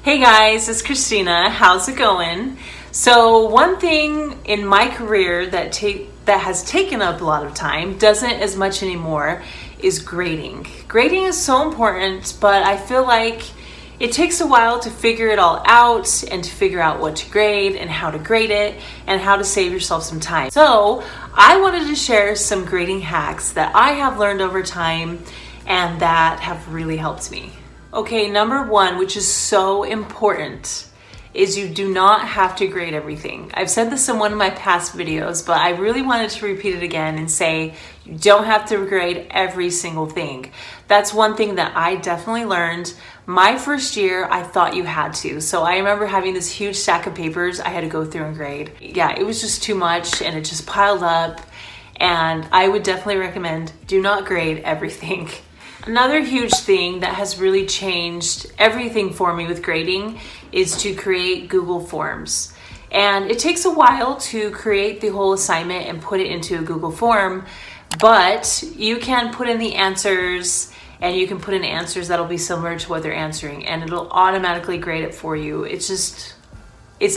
Hey guys, it's Christina. How's it going? So one thing in my career that has taken up a lot of time, doesn't as much anymore, is grading. Grading is so important, but I feel like it takes a while to figure it all out and to figure out what to grade and how to grade it and how to save yourself some time. So I wanted to share some grading hacks that I have learned over time and that have really helped me. Okay, number one, which is so important, is you do not have to grade everything. I've said this in one of my past videos, but I really wanted to repeat it again and say you don't have to grade every single thing. That's one thing that I definitely learned. My first year, I thought you had to. So I remember having this huge stack of papers I had to go through and grade. Yeah, it was just too much and it just piled up. And I would definitely recommend do not grade everything. Another huge thing that has really changed everything for me with grading is to create Google Forms. And it takes a while to create the whole assignment and put it into a Google form, but you can put in the answers and you can put in answers that'll be similar to what they're answering and it'll automatically grade it for you. It's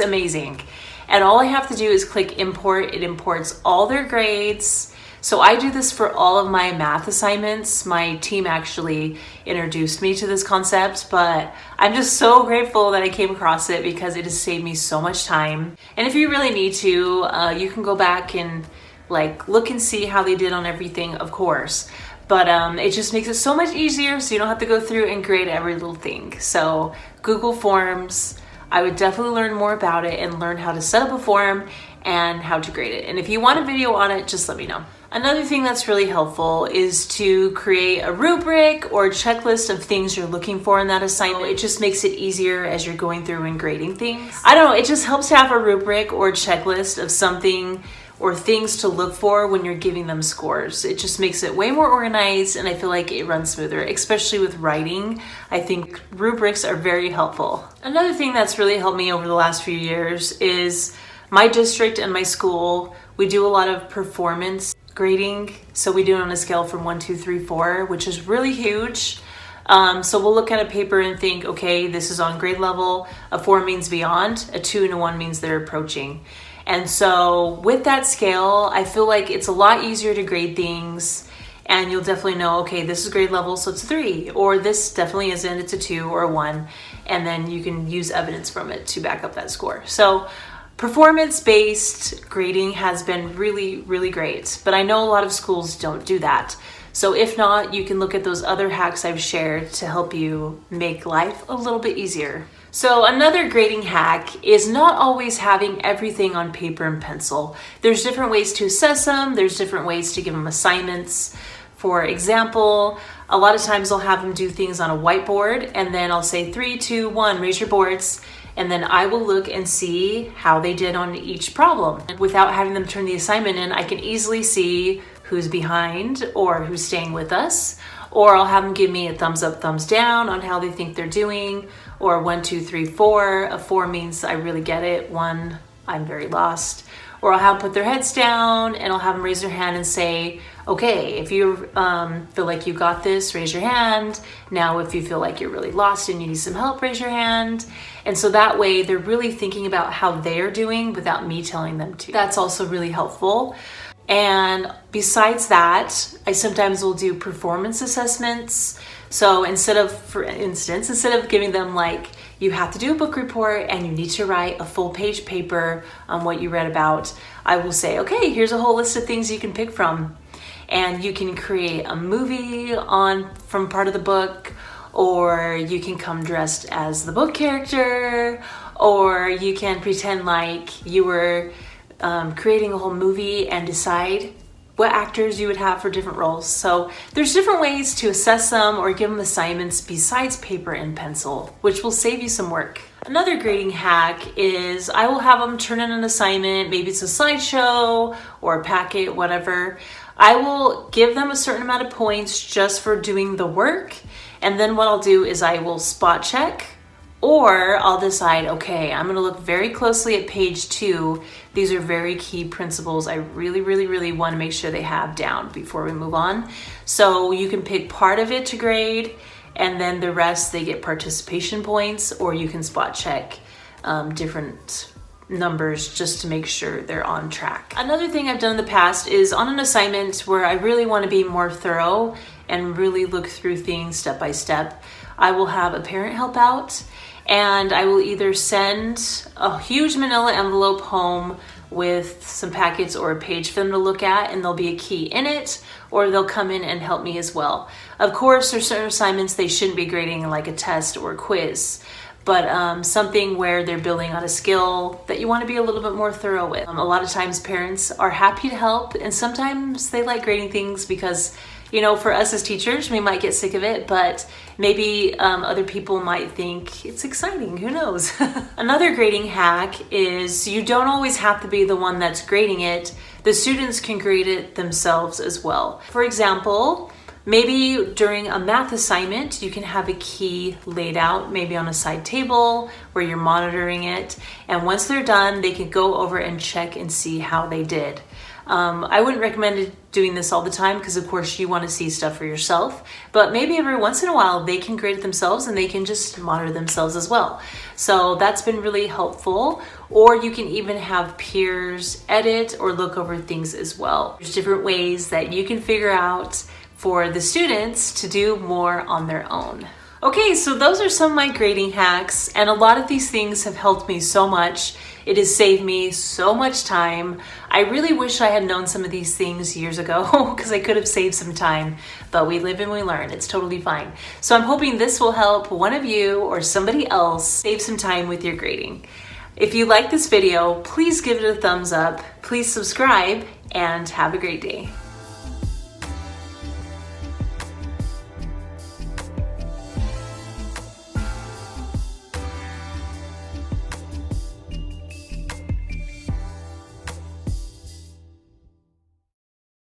amazing. And all I have to do is click import. It imports all their grades. So I do this for all of my math assignments. My team actually introduced me to this concept, but I'm just so grateful that I came across it because it has saved me so much time. And if you really need to, you can go back and look and see how they did on everything, of course. But it just makes it so much easier so you don't have to go through and grade every little thing. So Google Forms, I would definitely learn more about it and learn how to set up a form and how to grade it. And if you want a video on it, just let me know. Another thing that's really helpful is to create a rubric or a checklist of things you're looking for in that assignment. It just makes it easier as you're going through and grading things. I don't know, it just helps to have a rubric or a checklist of something or things to look for when you're giving them scores. It just makes it way more organized and I feel like it runs smoother, especially with writing. I think rubrics are very helpful. Another thing that's really helped me over the last few years is my district and my school, we do a lot of performance grading. So we do it on a scale from 1, 2, 3, 4, which is really huge. So we'll look at a paper and think, okay, this is on grade level. A 4 means beyond, a 2 and a 1 means they're approaching. And so with that scale, I feel like it's a lot easier to grade things and you'll definitely know, okay, this is grade level, so it's a 3, or this definitely isn't, it's a 2 or a 1. And then you can use evidence from it to back up that score. So performance-based grading has been really, really great, but I know a lot of schools don't do that. So if not, you can look at those other hacks I've shared to help you make life a little bit easier. So another grading hack is not always having everything on paper and pencil. There's different ways to assess them. There's different ways to give them assignments. For example, a lot of times I'll have them do things on a whiteboard and then I'll say 3, 2, 1, raise your boards. And then I will look and see how they did on each problem. Without having them turn the assignment in, I can easily see who's behind or who's staying with us. Or I'll have them give me a thumbs up, thumbs down on how they think they're doing. Or 1, 2, 3, 4. A 4 means I really get it. 1, I'm very lost. Or I'll have them put their heads down and I'll have them raise their hand and say, okay, if you feel like you got this, raise your hand. Now, if you feel like you're really lost and you need some help, raise your hand. And so that way they're really thinking about how they're doing without me telling them to. That's also really helpful. And besides that, I sometimes will do performance assessments. So for instance, instead of giving them you have to do a book report and you need to write a full page paper on what you read about, I will say, okay, here's a whole list of things you can pick from. And you can create a movie from part of the book, or you can come dressed as the book character, or you can pretend like you were creating a whole movie and decide what actors you would have for different roles. So there's different ways to assess them or give them assignments besides paper and pencil, which will save you some work. Another grading hack is I will have them turn in an assignment, maybe it's a slideshow or a packet, whatever. I will give them a certain amount of points just for doing the work. And then what I'll do is I will spot check, or I'll decide, okay, I'm gonna look very closely at page 2. These are very key principles I really, really, really wanna make sure they have down before we move on. So you can pick part of it to grade and then the rest they get participation points, or you can spot check different numbers just to make sure they're on track. Another thing I've done in the past is on an assignment where I really want to be more thorough and really look through things step by step, I will have a parent help out, and I will either send a huge manila envelope home with some packets or a page for them to look at, and there'll be a key in it, or they'll come in and help me as well. Of course, there's certain assignments they shouldn't be grading, like a test or a quiz, but something where they're building on a skill that you want to be a little bit more thorough with. A lot of times parents are happy to help, and sometimes they like grading things because, you know, for us as teachers, we might get sick of it, but maybe other people might think it's exciting, who knows? Another grading hack is you don't always have to be the one that's grading it. The students can grade it themselves as well. For example, maybe during a math assignment, you can have a key laid out, maybe on a side table where you're monitoring it. And once they're done, they can go over and check and see how they did. I wouldn't recommend doing this all the time because, of course, you want to see stuff for yourself. But maybe every once in a while, they can grade it themselves and they can just monitor themselves as well. So that's been really helpful. Or you can even have peers edit or look over things as well. There's different ways that you can figure out for the students to do more on their own. Okay, so those are some of my grading hacks, and a lot of these things have helped me so much. It has saved me so much time. I really wish I had known some of these things years ago because I could have saved some time, but we live and we learn. It's totally fine. So I'm hoping this will help one of you or somebody else save some time with your grading. If you like this video, please give it a thumbs up, please subscribe, and have a great day.